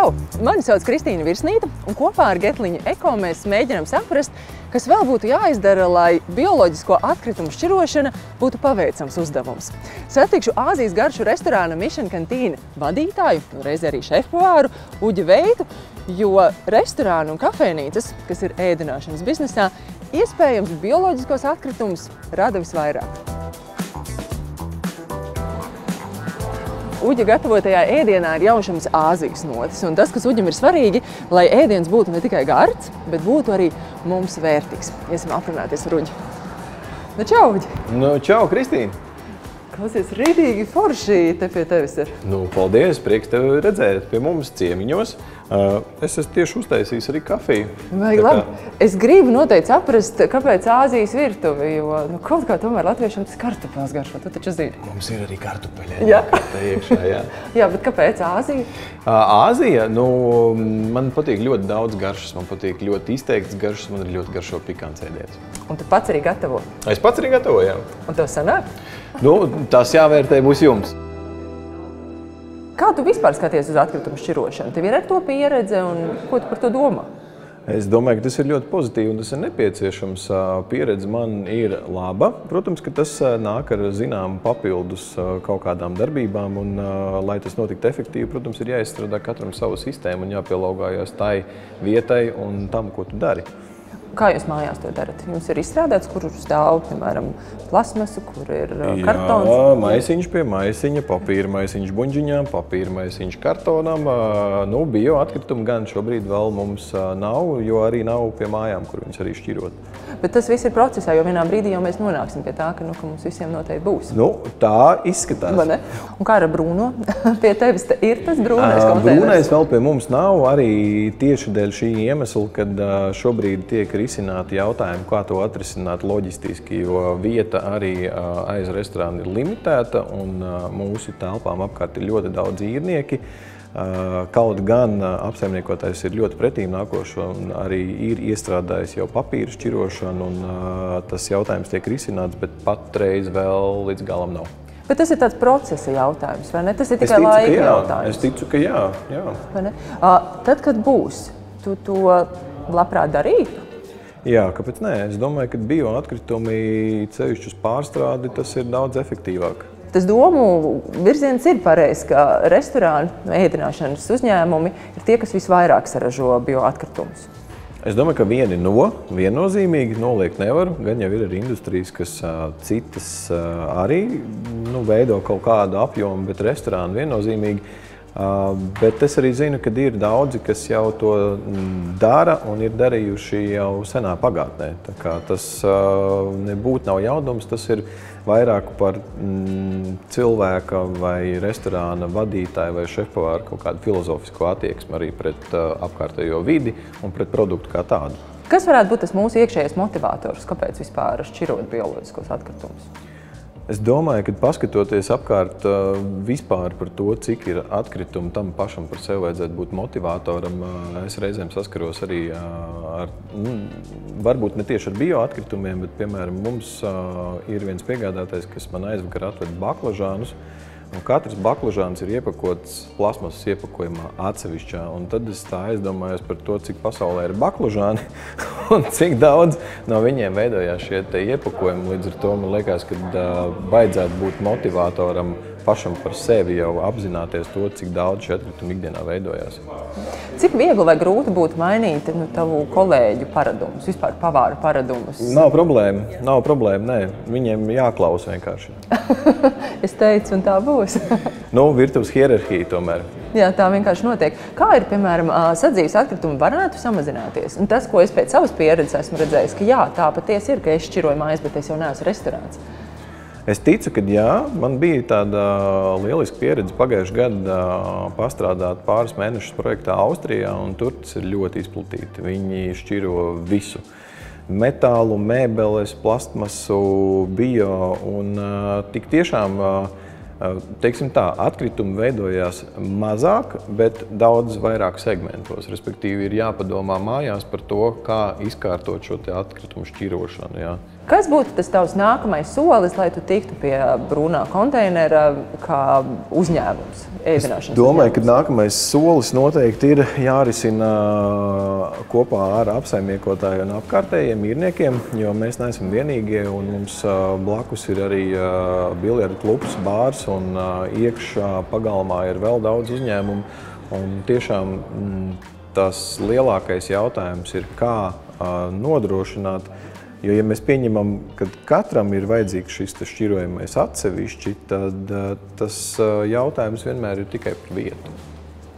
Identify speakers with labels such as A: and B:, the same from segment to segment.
A: Čau! Mani sauc Kristīna Virsnīta, un kopā ar Getliņu Eko mēs mēģinām saprast, kas vēl būtu jāizdara, lai bioloģisko atkritumu šķirošana būtu paveicams uzdevums. Satikšu Āzijas garšu restorāna Mission Canteen vadītāju, reiz arī šefpavāru Uģi Veitu, jo restorāni un kafejnīcas, kas ir ēdināšanas biznesā, iespējams bioloģiskos atkritumus rada visvairāk. Uģa gatavotajā ēdienā ir jaušams Āzijas notis, un tas, kas Uģim ir svarīgi, lai ēdiens būtu ne tikai gards, bet būtu arī mums vērtīgs. Iesim aprunāties ar Uģi. Nu, čau, Uģi!
B: Nu, čau, Kristīna!
A: Klausies, rītīgi forši te pie tevis ir.
B: Nu, paldies, prieks tevi redzēt pie mums ciemiņos. Es esmu tieši uztaisījis arī kafiju.
A: Vajag labi. Es gribu noteikti saprast, kāpēc Āzijas virtuve, jo kaut kā tomēr latviešiem tas kartupels garšo, tu taču zini.
B: Mums ir arī kartupeļi.
A: Jā.
B: Iekšā, jā.
A: Jā, bet kāpēc Āzija?
B: Āzija, nu, man patīk ļoti daudz garšas, man patīk ļoti izteikts garšas, man ir ļoti garšo pikants ēdiens.
A: Un tu pats arī gatavo?
B: Es pats arī gatavoju, jā.
A: Un tev sanāk?
B: Nu, tas jāvērtē būs jums.
A: Kā tu vispār skaties uz atkritumu šķirošanu? Tev ir ar to pieredze un ko tu par to domā?
B: Es domāju, ka tas ir ļoti pozitīvi un tas ir nepieciešams. Pieredze man ir laba. Protams, ka tas nāk ar zināmu papildus kaut kādām darbībām un, lai tas notiktu efektīvi, protams, ir jāizstrādā katram savu sistēmu un jāpielāgojas tai vietai un tam, ko tu dari.
A: Kā jūs mājās to darat? Jums ir izstrādāts, kur stāv, piemēram, plasmasu, kur ir kartons?
B: Jā, maisiņš pie maisiņa, papīra maisiņš buņģiņām, papīra maisiņš kartonam. Nu, bio atkritumu gan šobrīd vēl mums nav, jo arī nav pie mājām, kur viņus arī šķirot.
A: Bet tas viss ir procesā, jo vienā brīdī jau mēs nonāksim pie tā, ka mums visiem noteikti būs.
B: Nu, tā izskatās.
A: Vai ne? Un kā ar Bruno? Pie tevis ir tas brūnais konteiners?
B: Brūnais vēl pie mums nav, arī tieši dēļ šī iemesla, kad šobrīd tiek risināti jautājumi, kā to atrisināt loģistiski, jo vieta arī aiz restorāna ir limitēta un mūsu telpām apkārt ir ļoti daudz īrnieki. Kaut gan apsaimniekotājs ir ļoti pretīm nākošo un arī ir iestrādājis jau papīra šķirošanu un tas jautājums tiek risināts, bet patreiz vēl līdz galam nav.
A: Bet tas ir tāds procesa jautājums, vai ne? Tas ir tikai laika jautājums.
B: Es ticu, ka jā.
A: Vai ne? Tad, kad būs, tu to labprāt darītu?
B: Jā, kāpēc nē? Es domāju, ka bioatkritumi ceļš uz pārstrādi, tas ir daudz efektīvāk.
A: Tas domu virziens ir pareizs, ka restorāni, ēdināšanas uzņēmumi ir tie, kas visvairāk saražo bioatkritumus.
B: Es domāju, ka viennozīmīgi noliegt nevar. Gan jau ir arī industrijas, kas citas arī veido kaut kādu apjomu, bet restorāni viennozīmīgi. Bet es arī zinu, ka ir daudzi, kas jau to dara un ir darījuši jau senā pagātnē. Tā kā tas nebūtu nav jaunums, tas ir vairāk par cilvēka vai restorāna vadītāju vai šefpavāru kaut kādu filozofisko attieksmi arī pret apkārtējo vidi un pret produktu kā tādu.
A: Kas varētu būt tas mūsu iekšējais motivators, kāpēc vispār šķirot bioloģiskos atkritumus?
B: Es domāju, ka paskatoties apkārt vispār par to, cik ir atkritumi, tam pašam par sevi vajadzētu būt motivatoram. Es reizēm saskaros arī ar, varbūt ne tieši ar bioatkritumiem, bet, piemēram, mums ir viens piegādātājs, kas man aizvakar atved baklažānus. Un katrs baklažāns ir iepakots plasmasas iepakojumā atsevišķā. Un tad es tā aizdomājos par to, cik pasaulē ir baklažāni un cik daudz no viņiem veidojās šie te iepakojumi. Līdz ar to man liekas, ka vajadzētu būt motivatoram pašam par sevi jau apzināties to, cik daudz šie atkritumi ikdienā veidojās.
A: Cik viegli vai grūti būtu mainīt tavu kolēģu paradumus, vispār pavāru paradumus?
B: Nav problēma, nē. Viņiem jāklaus vienkārši.
A: Es teicu, un tā būs.
B: Virtuves hierarhija tomēr.
A: Jā, tā vienkārši notiek. Kā ir, piemēram, sadzīves atkritumi varētu samazināties? Un tas, ko es pēc savas pieredzes esmu redzējis, ka jā, tā patiesi ir, ka es šķiroju mājas, bet es jau neesmu restorāns.
B: Es ticu, ka jā, man bija tāda lieliska pieredze pagājušajā gadā pastrādāt pāris mēnešus projektā Austrijā, un tur tas ir ļoti izplatīti. Viņi šķiro visu. Metālu, mēbeles, plastmasu, bio, un tik tiešām, teiksim tā, atkritumi veidojās mazāk, bet daudz vairāk segmentos. Respektīvi, ir jāpadomā mājās par to, kā izkārtot šo te atkritumu šķirošanu. Jā.
A: Kas būtu tas tavs nākamais solis, lai tu tiktu pie brūnā konteinera kā uzņēmums?
B: Es domāju, ka nākamais solis noteikti ir jārisina kopā ar apsaimniekotāju un apkārtējiem īrniekiem, jo mēs neesam vienīgie un mums blakus ir arī biljardu klubs, bārs un iekšā pagalmā ir vēl daudz uzņēmumu. Un tiešām tas lielākais jautājums ir, kā nodrošināt. Jo, ja mēs pieņemam, ka katram ir vajadzīgs šis šķirojamais atsevišķi, tad tas jautājums vienmēr ir tikai par vietu.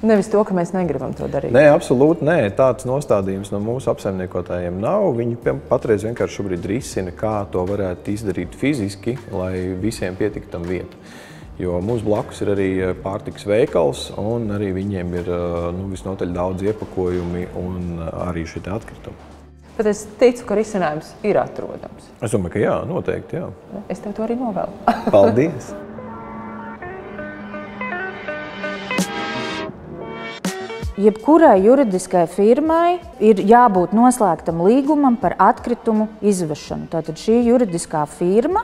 A: Nevis to, ka mēs negribam to darīt.
B: Nē, absolūti nē. Tāds nostādījums no mūsu apsaimniekotājiem nav. Viņi patreiz vienkārši šobrīd risina, kā to varētu izdarīt fiziski, lai visiem pietiktu tam vieta. Jo mums blakus ir arī pārtikas veikals, un arī viņiem ir visnotaļ daudz iepakojumi un arī šie atkritumi.
A: Bet es ticu, ka risinājums ir atrodams.
B: Es domāju, ka jā, noteikti, jā.
A: Es tev to arī novēlu.
B: Paldies!
C: Jebkurai juridiskai firmai ir jābūt noslēgtam līgumam par atkritumu izvešanu. Tātad šī juridiskā firma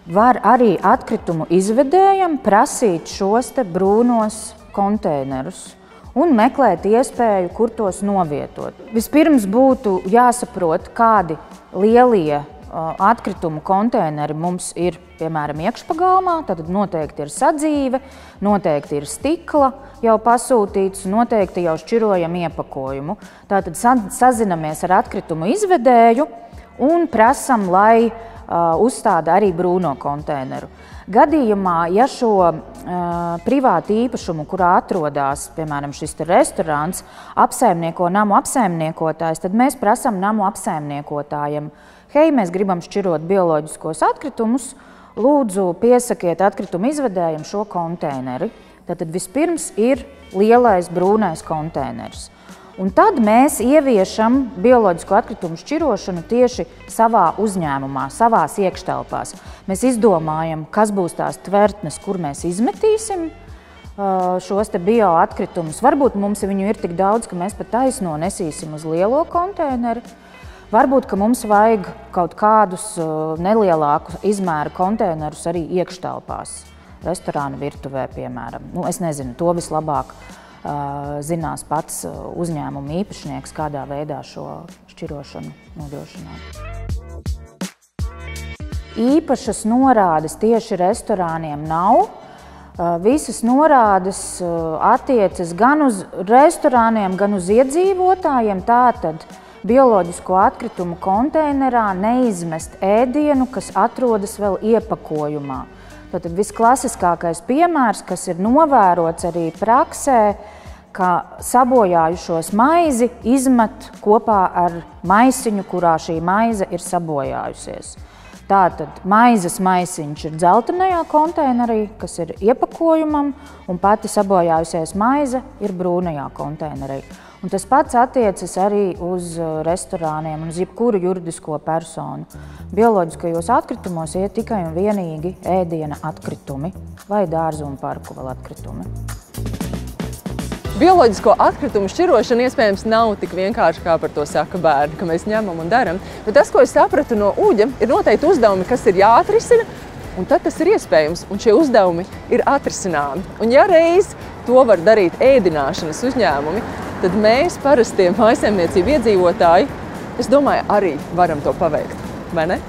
C: var arī atkritumu izvedējam prasīt šos te brūnos konteinerus un meklēt iespēju, kur tos novietot. Vispirms būtu jāsaprot, kādi lielie atkritumu konteineri mums ir, piemēram, iekšpagalmā. Tad noteikti ir sadzīve, noteikti ir stikla jau pasūtīts, noteikti jau šķirojam iepakojumu. Tātad sazinamies ar atkritumu izvedēju un prasam, lai uzstāda arī brūno konteineru. Gadījumā, ja šo privātu īpašumu, kurā atrodas, piemēram, šis restorāns, apsaimnieko namu apsaimniekotājs, tad mēs prasam namu apsaimniekotājiem: hei, mēs gribam šķirot bioloģiskos atkritumus, lūdzu piesakiet atkritumu izvedējiem šo konteineri. Tātad vispirms ir lielais brūnais konteiners. Un tad mēs ieviešam bioloģisko atkritumu šķirošanu tieši savā uzņēmumā, savās iekštelpās. Mēs izdomājam, kas būs tās tvertnes, kur mēs izmetīsim šos te bioatkritumus. Varbūt mums viņu ir tik daudz, ka mēs pat taisno nesīsim uz lielo konteineri. Varbūt, ka mums vajag kaut kādus nelielāku izmēru konteinerus arī iekštelpās, restorāna virtuvē, piemēram. Es nezinu, to vislabāk zinās pats uzņēmuma īpašnieks, kādā veidā šo šķirošanu nodrošināt. Īpašas norādes tieši restorāniem nav. Visas norādes attiecas gan uz restorāniem, gan uz iedzīvotājiem. Tātad bioloģisko atkritumu konteinerā neizmest ēdienu, kas atrodas vēl iepakojumā. Tātad visklasiskākais piemērs, kas ir novērots arī praksē, ka sabojājušos maizi izmet kopā ar maisiņu, kurā šī maize ir sabojājusies. Tātad maizes maisiņš ir dzeltenajā konteinerī, kas ir iepakojumam, un pati sabojājusies maize ir brūnajā konteinerī. Un tas pats attiecas arī uz restorāniem un uz jebkuru juridisko personu. Bioloģiskajos atkritumos iet tikai un vienīgi ēdiena atkritumi vai dārzu un parku vēl atkritumi.
A: Bioloģisko atkritumu šķirošana iespējams nav tik vienkārši, kā par to saka bērni, ka mēs ņemam un daram. Bet tas, ko es sapratu no Uģa, ir noteikti uzdevumi, kas ir jāatrisina, un tad tas ir iespējams, un šie uzdevumi ir atrisināmi. Un ja reiz to var darīt ēdināšanas uzņēmumi, tad mēs, parastie mājsaimniecību iedzīvotāji, es domāju, arī varam to paveikt, vai ne?